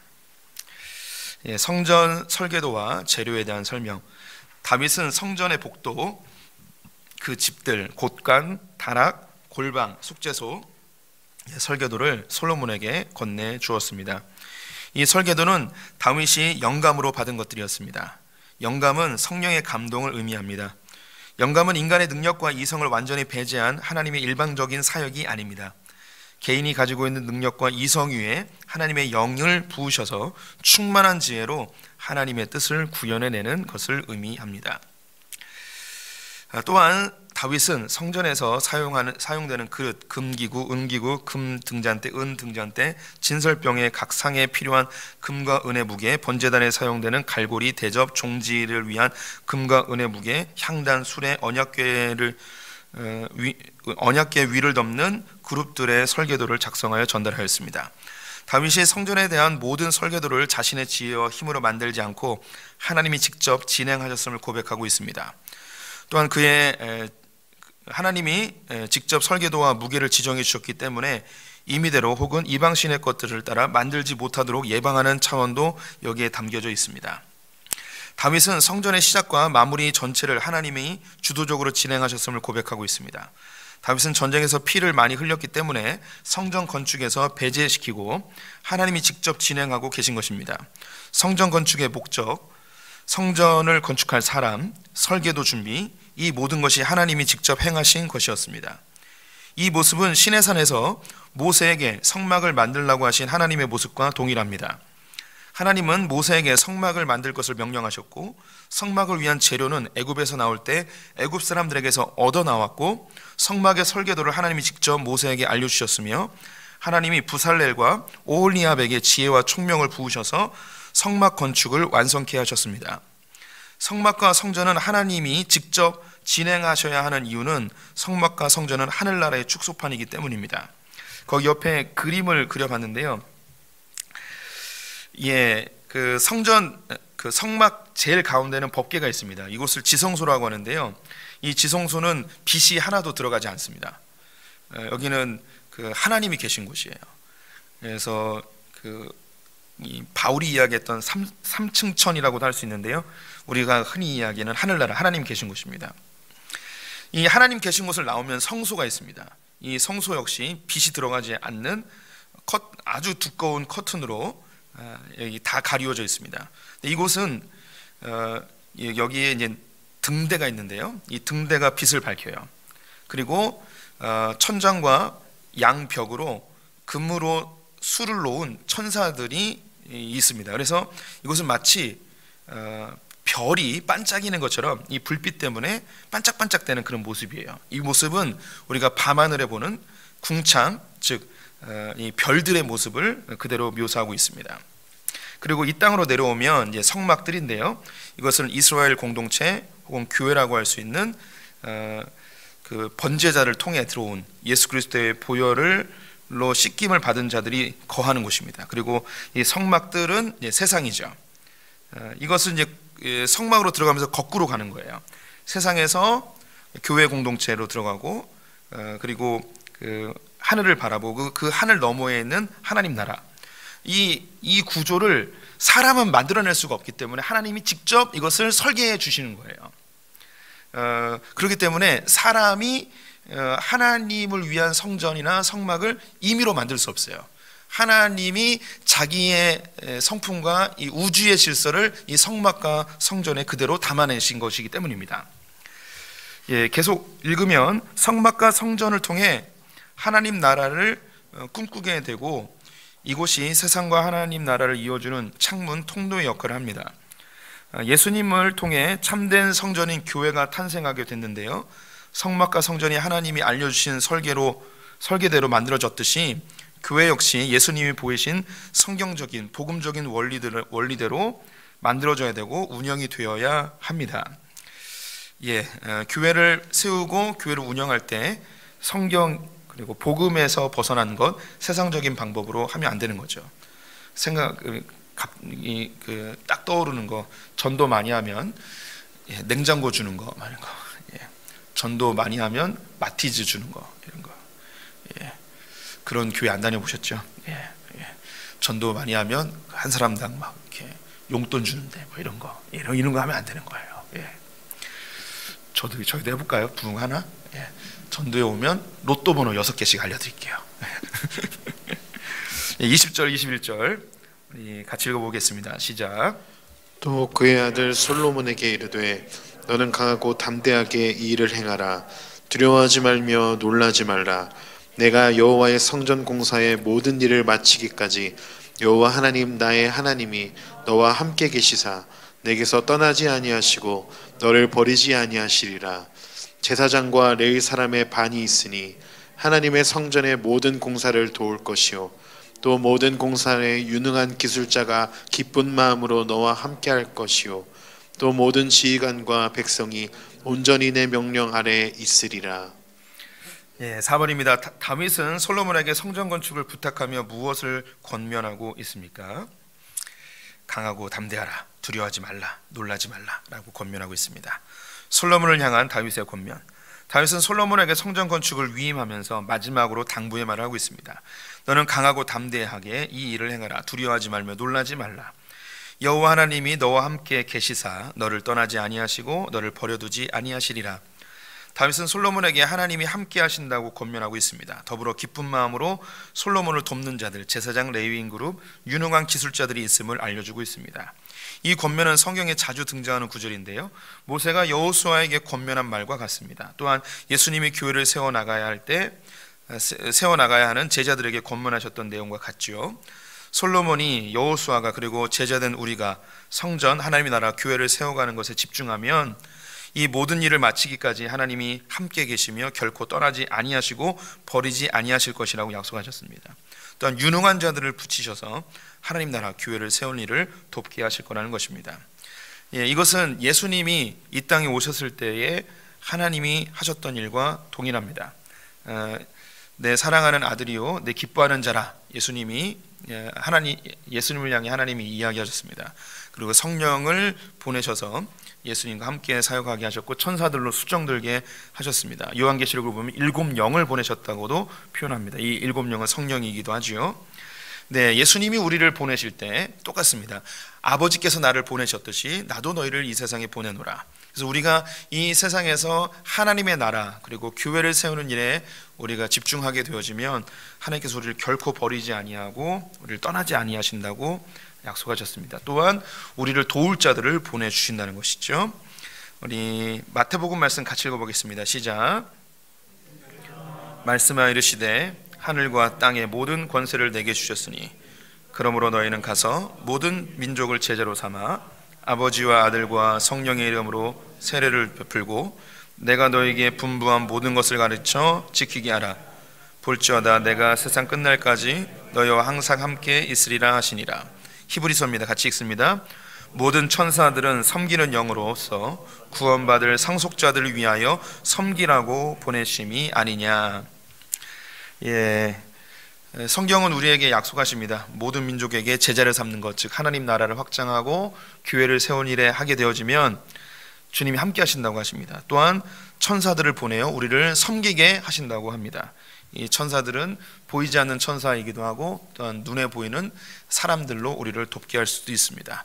성전 설계도와 재료에 대한 설명. 다윗은 성전의 복도, 그 집들, 곳간, 다락, 골방, 속죄소 설계도를 솔로몬에게 건네 주었습니다. 이 설계도는 다윗이 영감으로 받은 것들이었습니다. 영감은 성령의 감동을 의미합니다. 영감은 인간의 능력과 이성을 완전히 배제한 하나님의 일방적인 사역이 아닙니다. 개인이 가지고 있는 능력과 이성 위에 하나님의 영을 부으셔서 충만한 지혜로 하나님의 뜻을 구현해내는 것을 의미합니다. 또한 다윗은 성전에서 사용되는 그릇, 금기구, 은기구, 금 등잔대, 은 등잔대, 진설병의 각 상에 필요한 금과 은의 무게, 번제단에 사용되는 갈고리, 대접, 종지를 위한 금과 은의 무게, 향단, 수레, 언약궤 위를 덮는 그룹들의 설계도를 작성하여 전달하였습니다. 다윗이 성전에 대한 모든 설계도를 자신의 지혜와 힘으로 만들지 않고 하나님이 직접 진행하셨음을 고백하고 있습니다. 또한 하나님이 직접 설계도와 무게를 지정해 주셨기 때문에 임의대로 혹은 이방신의 것들을 따라 만들지 못하도록 예방하는 차원도 여기에 담겨져 있습니다. 다윗은 성전의 시작과 마무리 전체를 하나님이 주도적으로 진행하셨음을 고백하고 있습니다. 다윗은 전쟁에서 피를 많이 흘렸기 때문에 성전 건축에서 배제시키고 하나님이 직접 진행하고 계신 것입니다. 성전 건축의 목적, 성전을 건축할 사람, 설계도 준비, 이 모든 것이 하나님이 직접 행하신 것이었습니다. 이 모습은 시내산에서 모세에게 성막을 만들라고 하신 하나님의 모습과 동일합니다. 하나님은 모세에게 성막을 만들 것을 명령하셨고 성막을 위한 재료는 애굽에서 나올 때 애굽 사람들에게서 얻어 나왔고 성막의 설계도를 하나님이 직접 모세에게 알려주셨으며 하나님이 부살렐과 오홀리압에게 지혜와 총명을 부으셔서 성막 건축을 완성케 하셨습니다. 성막과 성전은 하나님이 직접 진행하셔야 하는 이유는 성막과 성전은 하늘나라의 축소판이기 때문입니다. 거기 옆에 그림을 그려봤는데요. 그 성막 제일 가운데는 법궤가 있습니다. 이곳을 지성소라고 하는데요. 이 지성소는 빛이 하나도 들어가지 않습니다. 여기는 그 하나님이 계신 곳이에요. 그래서 이 바울이 이야기했던 삼층천이라고도 할 수 있는데요. 우리가 흔히 이야기하는 하늘나라, 하나님 계신 곳입니다. 이 하나님 계신 곳을 나오면 성소가 있습니다. 이 성소 역시 빛이 들어가지 않는 아주 두꺼운 커튼으로 여기 다 가리워져 있습니다. 이곳은 여기에 이제 등대가 있는데요. 이 등대가 빛을 밝혀요. 그리고 천장과 양벽으로 금으로 수를 놓은 천사들이 있습니다. 그래서 이곳은 마치 별이 반짝이는 것처럼 이 불빛 때문에 반짝반짝되는 그런 모습이에요. 이 모습은 우리가 밤하늘에 보는 궁창, 즉 이 별들의 모습을 그대로 묘사하고 있습니다. 그리고 이 땅으로 내려오면 이제 성막들인데요. 이것은 이스라엘 공동체 혹은 교회라고 할 수 있는 그 번제자를 통해 들어온 예수 그리스도의 보혈로 씻김을 받은 자들이 거하는 곳입니다. 그리고 이 성막들은 이제 세상이죠. 이것은 이제 성막으로 들어가면서 거꾸로 가는 거예요. 세상에서 교회 공동체로 들어가고 그리고 그 하늘을 바라보고 그 하늘 너머에 있는 하나님 나라, 이 구조를 사람은 만들어낼 수가 없기 때문에 하나님이 직접 이것을 설계해 주시는 거예요. 그렇기 때문에 사람이 하나님을 위한 성전이나 성막을 임의로 만들 수 없어요. 하나님이 자기의 성품과 이 우주의 질서를 이 성막과 성전에 그대로 담아내신 것이기 때문입니다. 계속 읽으면 성막과 성전을 통해 하나님 나라를 꿈꾸게 되고 이곳이 세상과 하나님 나라를 이어주는 창문, 통로의 역할을 합니다. 예수님을 통해 참된 성전인 교회가 탄생하게 됐는데요. 성막과 성전이 하나님이 알려주신 설계대로 만들어졌듯이 교회 역시 예수님이 보이신 성경적인 복음적인 원리대로 만들어져야 되고 운영이 되어야 합니다. 교회를 세우고 교회를 운영할 때 성경 그리고 복음에서 벗어난 것, 세상적인 방법으로 하면 안 되는 거죠. 딱 떠오르는 거, 전도 많이 하면 냉장고 주는 거, 많은 거, 전도 많이 하면 마티즈 주는 거, 이런 거, 그런 교회 안 다녀보셨죠? 전도 많이 하면 한 사람당 막 이렇게 용돈 주는데 뭐 이런 거, 이런 거 하면 안 되는 거예요. 저희도 해볼까요? 부흥 하나? 전도에 오면 로또 번호 6개씩 알려드릴게요. 20절, 21절 같이 읽어보겠습니다. 시작. 또 그의 아들 솔로몬에게 이르되 너는 강하고 담대하게 이 일을 행하라. 두려워하지 말며 놀라지 말라. 내가 여호와의 성전 공사의 모든 일을 마치기까지 여호와 하나님 나의 하나님이 너와 함께 계시사 내게서 떠나지 아니하시고 너를 버리지 아니하시리라. 제사장과 레위 사람의 반이 있으니 하나님의 성전의 모든 공사를 도울 것이요 또 모든 공사에 유능한 기술자가 기쁜 마음으로 너와 함께 할 것이요 또 모든 지휘관과 백성이 온전히 내 명령 아래에 있으리라. 4번입니다. 다윗은 솔로몬에게 성전 건축을 부탁하며 무엇을 권면하고 있습니까? 강하고 담대하라, 두려워하지 말라, 놀라지 말라 라고 권면하고 있습니다. 솔로몬을 향한 다윗의 권면. 다윗은 솔로몬에게 성전 건축을 위임하면서 마지막으로 당부의 말을 하고 있습니다. 너는 강하고 담대하게 이 일을 행하라, 두려워하지 말며 놀라지 말라. 여호와 하나님이 너와 함께 계시사 너를 떠나지 아니하시고 너를 버려두지 아니하시리라. 다윗은 솔로몬에게 하나님이 함께 하신다고 권면하고 있습니다. 더불어 기쁜 마음으로 솔로몬을 돕는 자들, 제사장, 레위인 그룹, 유능한 기술자들이 있음을 알려주고 있습니다. 이 권면은 성경에 자주 등장하는 구절인데요, 모세가 여호수아에게 권면한 말과 같습니다. 또한 예수님이 교회를 세워나가야 하는 제자들에게 권면하셨던 내용과 같죠. 솔로몬이, 여호수아가, 그리고 제자된 우리가 성전, 하나님의 나라, 교회를 세워가는 것에 집중하면 이 모든 일을 마치기까지 하나님이 함께 계시며 결코 떠나지 아니하시고 버리지 아니하실 것이라고 약속하셨습니다. 또한 유능한 자들을 붙이셔서 하나님 나라 교회를 세운 일을 돕게 하실 거라는 것입니다. 이것은 예수님이 이 땅에 오셨을 때에 하나님이 하셨던 일과 동일합니다. 내 사랑하는 아들이요 내 기뻐하는 자라, 예수님을 향해 하나님이 이야기하셨습니다. 그리고 성령을 보내셔서 예수님과 함께 사역하게 하셨고 천사들로 수정들게 하셨습니다. 요한계시록을 보면 7 영을 보내셨다고도 표현합니다. 이 7 영은 성령이기도 하지요. 예수님이 우리를 보내실 때 똑같습니다. 아버지께서 나를 보내셨듯이 나도 너희를 이 세상에 보내노라. 그래서 우리가 이 세상에서 하나님의 나라 그리고 교회를 세우는 일에 우리가 집중하게 되어지면 하나님께서 우리를 결코 버리지 아니하고 우리를 떠나지 아니하신다고 약속하셨습니다. 또한 우리를 도울 자들을 보내주신다는 것이죠. 우리 마태복음 말씀 같이 읽어보겠습니다. 시작. 말씀하여 이르시되 하늘과 땅의 모든 권세를 내게 주셨으니 그러므로 너희는 가서 모든 민족을 제자로 삼아 아버지와 아들과 성령의 이름으로 세례를 베풀고 내가 너희에게 분부한 모든 것을 가르쳐 지키게 하라. 볼지어다 내가 세상 끝날까지 너희와 항상 함께 있으리라 하시니라. 히브리서입니다. 같이 읽습니다. 모든 천사들은 섬기는 영으로서 구원받을 상속자들을 위하여 섬기라고 보내심이 아니냐. 성경은 우리에게 약속하십니다. 모든 민족에게 제자를 삼는 것, 즉 하나님 나라를 확장하고 교회를 세운 일에 하게 되어지면 주님이 함께 하신다고 하십니다. 또한 천사들을 보내어 우리를 섬기게 하신다고 합니다. 이 천사들은 보이지 않는 천사이기도 하고 또한 눈에 보이는 사람들로 우리를 돕게 할 수도 있습니다.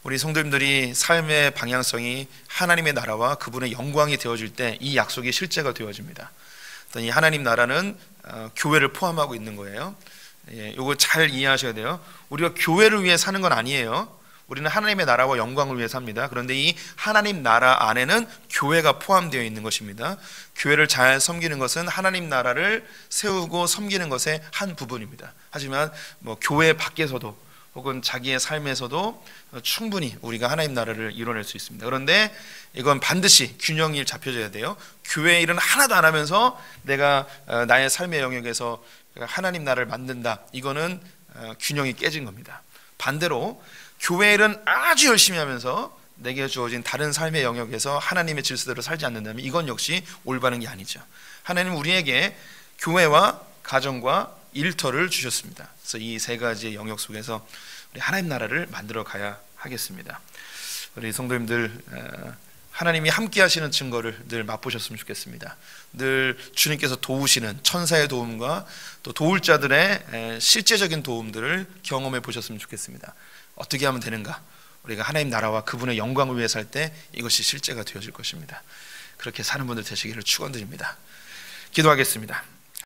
우리 성도님들이 삶의 방향성이 하나님의 나라와 그분의 영광이 되어질 때 이 약속이 실제가 되어집니다. 이 하나님 나라는 교회를 포함하고 있는 거예요. 이거 잘 이해하셔야 돼요. 우리가 교회를 위해 사는 건 아니에요. 우리는 하나님의 나라와 영광을 위해 삽니다. 그런데 이 하나님 나라 안에는 교회가 포함되어 있는 것입니다. 교회를 잘 섬기는 것은 하나님 나라를 세우고 섬기는 것의 한 부분입니다. 하지만 교회 밖에서도 혹은 자기의 삶에서도 충분히 우리가 하나님 나라를 이뤄낼 수 있습니다. 그런데 이건 반드시 균형이 잡혀져야 돼요. 교회 일은 하나도 안 하면서 내가 나의 삶의 영역에서 하나님 나라를 만든다, 이거는 균형이 깨진 겁니다. 반대로 교회 일은 아주 열심히 하면서 내게 주어진 다른 삶의 영역에서 하나님의 질서대로 살지 않는다면 이건 역시 올바른 게 아니죠. 하나님은 우리에게 교회와 가정과 일터를 주셨습니다. 그래서 이 3가지의 영역 속에서 우리 하나님 나라를 만들어 가야 하겠습니다. 우리 성도님들, 하나님이 함께 하시는 증거를 늘 맛보셨으면 좋겠습니다. 늘 주님께서 도우시는 천사의 도움과 또 도울 자들의 실제적인 도움들을 경험해 보셨으면 좋겠습니다. 어떻게 하면 되는가? 우리가 하나님 나라와 그분의 영광을 위해 살 때 이것이 실제가 되어질 것입니다. 그렇게 사는 분들 되시기를 축원드립니다. 기도하겠습니다.